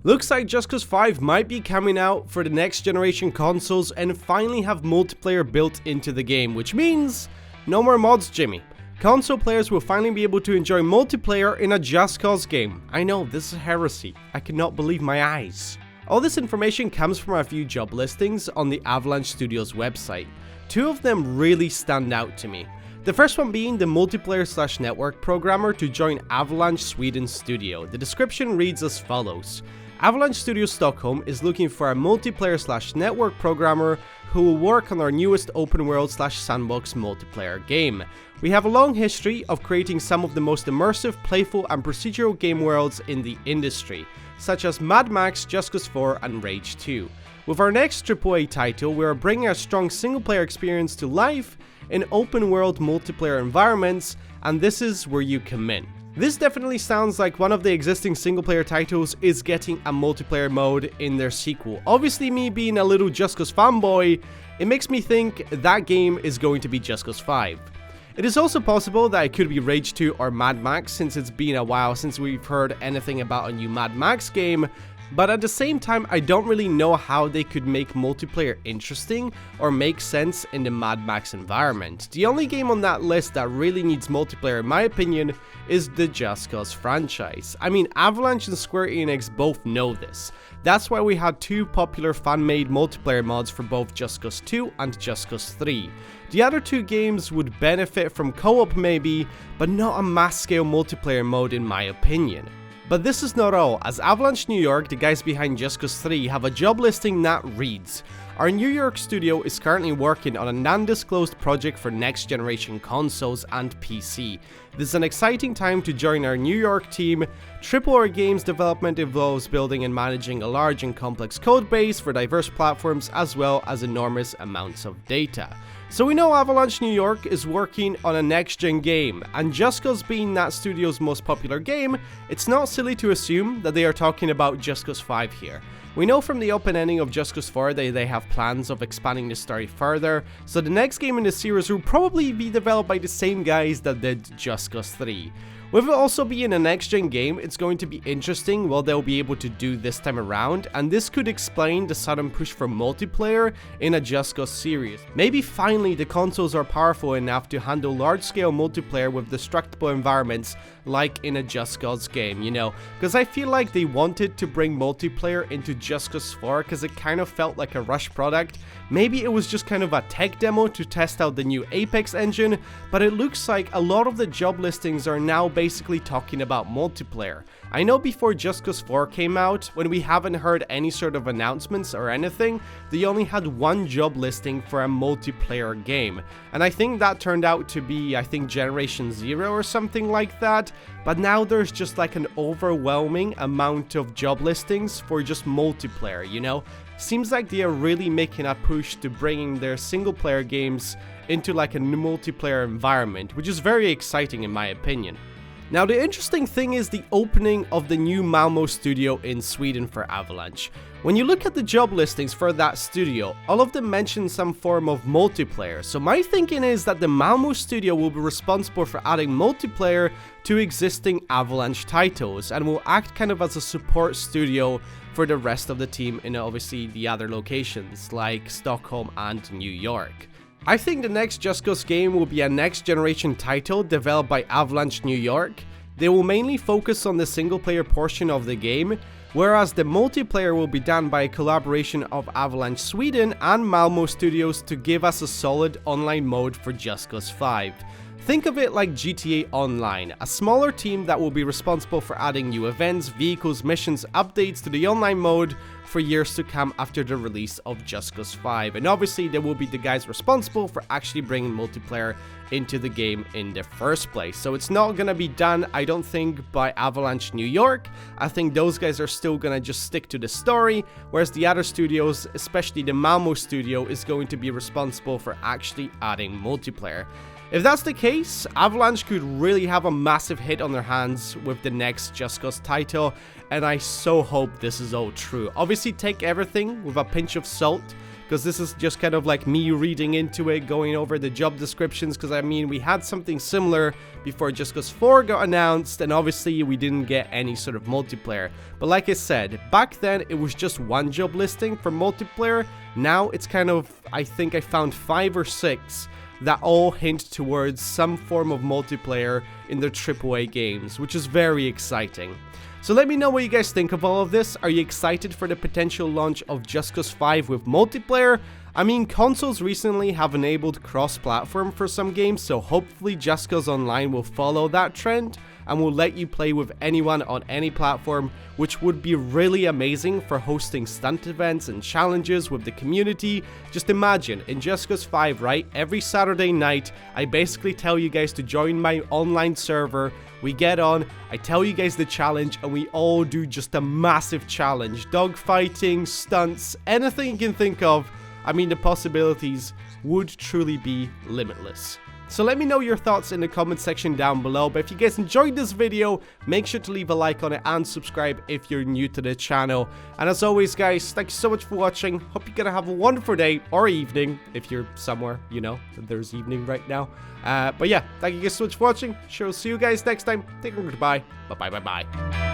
Looks like Just Cause 5 might be coming out for the next generation consoles and finally have multiplayer built into the game, which means no more mods, Jimmy. Console players will finally be able to enjoy multiplayer in a Just Cause game. I know, this is heresy. I cannot believe my eyes. All this information comes from a few job listings on the Avalanche Studios website. Two of them really stand out to me. The first one being the multiplayer/network programmer to join Avalanche Sweden studio. The description reads as follows. Avalanche Studios Stockholm is looking for a multiplayer/network programmer who will work on our newest open world/sandbox multiplayer game. We have a long history of creating some of the most immersive, playful and procedural game worlds in the industry, such as Mad Max, Just Cause 4 and Rage 2. With our next AAA title, we are bringing a strong single-player experience to life in open-world multiplayer environments, and this is where you come in. This definitely sounds like one of the existing single-player titles is getting a multiplayer mode in their sequel. Obviously, me being a little Just Cause fanboy, it makes me think that game is going to be Just Cause 5. It is also possible that it could be Rage 2 or Mad Max, since it's been a while since we've heard anything about a new Mad Max game, but at the same time I don't really know how they could make multiplayer interesting or make sense in the Mad Max environment. The only game on that list that really needs multiplayer in my opinion is the Just Cause franchise. I mean, Avalanche and Square Enix both know this. That's why we had two popular fan-made multiplayer mods for both Just Cause 2 and Just Cause 3. The other two games would benefit from co-op maybe, but not a mass-scale multiplayer mode in my opinion. But this is not all, as Avalanche New York, the guys behind Just Cause 3, have a job listing that reads, our New York studio is currently working on a non-disclosed project for next generation consoles and PC. This is an exciting time to join our New York team. AAA games development involves building and managing a large and complex code base for diverse platforms as well as enormous amounts of data. So we know Avalanche New York is working on a next-gen game, and Just Cause being that studio's most popular game, it's not silly to assume that they are talking about Just Cause 5 here. We know from the open ending of Just Cause 4 that they have plans of expanding the story further, so the next game in the series will probably be developed by the same guys that did Just Cause 3. With it also being a next-gen game, it's going to be interesting what they'll be able to do this time around, and this could explain the sudden push for multiplayer in a Just Cause series. Maybe finally the consoles are powerful enough to handle large-scale multiplayer with destructible environments like in a Just Cause game, you know, because I feel like they wanted to bring multiplayer into Just Cause 4 because it kind of felt like a rush product. Maybe it was just kind of a tech demo to test out the new Apex engine, but it looks like a lot of the job listings are now basically talking about multiplayer. I know before Just Cause 4 came out, when we haven't heard any sort of announcements or anything, they only had one job listing for a multiplayer game. And I think that turned out to be, Generation 0 or something like that. But now there's just like an overwhelming amount of job listings for just multiplayer, you know? Seems like they are really making a push to bringing their single player games into like a multiplayer environment, which is very exciting in my opinion. Now the interesting thing is the opening of the new Malmö studio in Sweden for Avalanche. When you look at the job listings for that studio, all of them mention some form of multiplayer, so my thinking is that the Malmö studio will be responsible for adding multiplayer to existing Avalanche titles and will act kind of as a support studio for the rest of the team in obviously the other locations like Stockholm and New York. I think the next Just Cause game will be a next generation title developed by Avalanche New York. They will mainly focus on the single player portion of the game, whereas the multiplayer will be done by a collaboration of Avalanche Sweden and Malmö Studios to give us a solid online mode for Just Cause 5. Think of it like GTA Online, a smaller team that will be responsible for adding new events, vehicles, missions, updates to the online mode for years to come after the release of Just Cause 5. And obviously they will be the guys responsible for actually bringing multiplayer into the game in the first place. So it's not gonna be done, I don't think, by Avalanche New York. I think those guys are still gonna just stick to the story, whereas the other studios, especially the Malmö studio, is going to be responsible for actually adding multiplayer. If that's the case, Avalanche could really have a massive hit on their hands with the next Just Cause title, and I so hope this is all true. Obviously, take everything with a pinch of salt, because this is just kind of like me reading into it, going over the job descriptions, because I mean, we had something similar before Just Cause 4 got announced, and obviously we didn't get any sort of multiplayer. But like I said, back then it was just one job listing for multiplayer. Now it's kind of, I think I found 5 or 6 that all hint towards some form of multiplayer in their AAA games, which is very exciting. So let me know what you guys think of all of this. Are you excited for the potential launch of Just Cause 5 with multiplayer? I mean, consoles recently have enabled cross-platform for some games, so hopefully Just Cause Online will follow that trend and will let you play with anyone on any platform, which would be really amazing for hosting stunt events and challenges with the community. Just imagine, in Just Cause 5, right, every Saturday night, I basically tell you guys to join my online server. We get on, I tell you guys the challenge, and we all do just a massive challenge. Dogfighting, stunts, anything you can think of. I mean, the possibilities would truly be limitless. So let me know your thoughts in the comment section down below. But if you guys enjoyed this video, make sure to leave a like on it and subscribe if you're new to the channel. And as always, guys, thank you so much for watching. Hope you're gonna have a wonderful day or evening if you're somewhere, you know, there's evening right now. But yeah, thank you guys so much for watching. Sure, see you guys next time. Take care, goodbye. Bye.